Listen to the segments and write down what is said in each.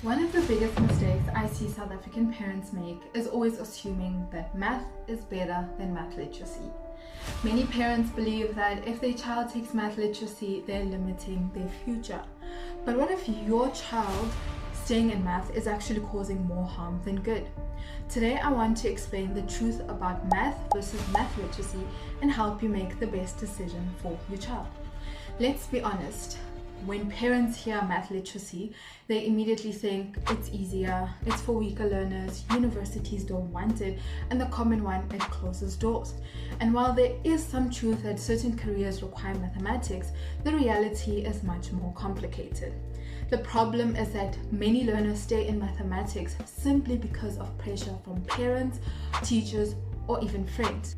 One of the biggest mistakes I see South African parents make is always assuming that math is better than math literacy. Many parents believe that if their child takes math literacy, they're limiting their future. But what if your child staying in math is actually causing more harm than good? Today I want to explain the truth about math versus math literacy and help you make the best decision for your child. Let's be honest. When parents hear math literacy, they immediately think it's easier, it's for weaker learners, universities don't want it, and the common one, it closes doors. And while there is some truth that certain careers require mathematics, the reality is much more complicated. The problem is that many learners stay in mathematics simply because of pressure from parents, teachers, or even friends.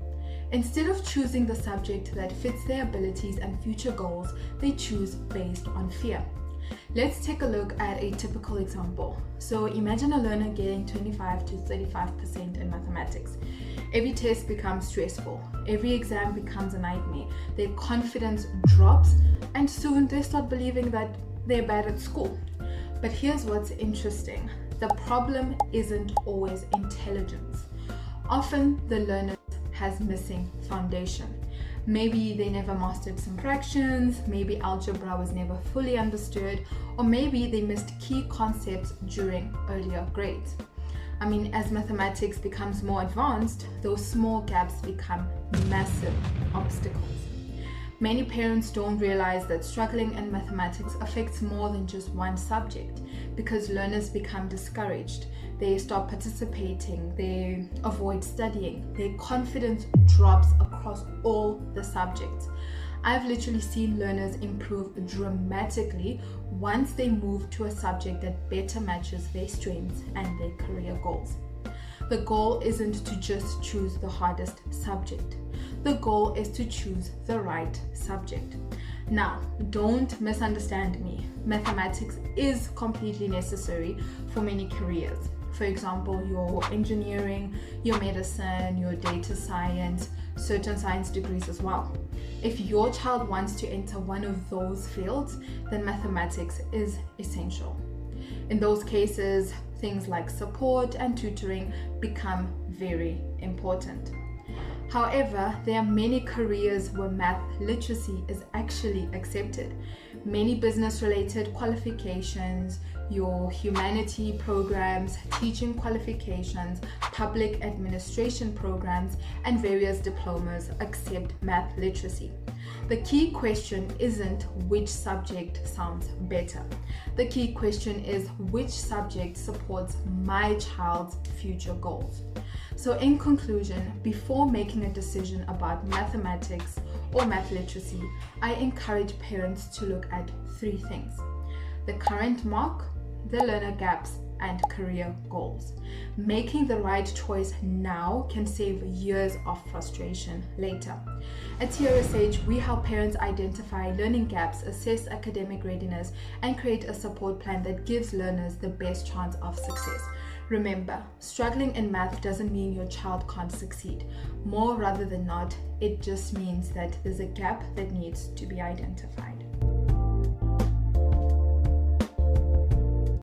Instead of choosing the subject that fits their abilities and future goals, they choose based on fear. Let's take a look at a typical example. So imagine a learner getting 25 to 35% in mathematics. Every test becomes stressful. Every exam becomes a nightmare. Their confidence drops, and soon they start believing that they're bad at school. But here's what's interesting. The problem isn't always intelligence. Often the learner has missing foundation. Maybe they never mastered some fractions, maybe algebra was never fully understood, or maybe they missed key concepts during earlier grades. As mathematics becomes more advanced, those small gaps become massive obstacles. Many parents don't realize that struggling in mathematics affects more than just one subject, because learners become discouraged. They stop participating, they avoid studying, their confidence drops across all the subjects. I've literally seen learners improve dramatically once they move to a subject that better matches their strengths and their career goals. The goal isn't to just choose the hardest subject. The goal is to choose the right subject. Now, don't misunderstand me. Mathematics is completely necessary for many careers. For example, your engineering, your medicine, your data science, certain science degrees as well. If your child wants to enter one of those fields, then mathematics is essential. In those cases, things like support and tutoring become very important. However, there are many careers where math literacy is actually accepted. Many business-related qualifications, your humanity programs, teaching qualifications, public administration programs, and various diplomas accept math literacy. The key question isn't which subject sounds better. The key question is which subject supports my child's future goals. So in conclusion, before making a decision about mathematics or math literacy, I encourage parents to look at three things: the current mark, the learner gaps, and career goals. Making the right choice now can save years of frustration later. At TRSH, we help parents identify learning gaps, assess academic readiness, and create a support plan that gives learners the best chance of success. Remember, struggling in math doesn't mean your child can't succeed. More rather than not, it just means that there's a gap that needs to be identified.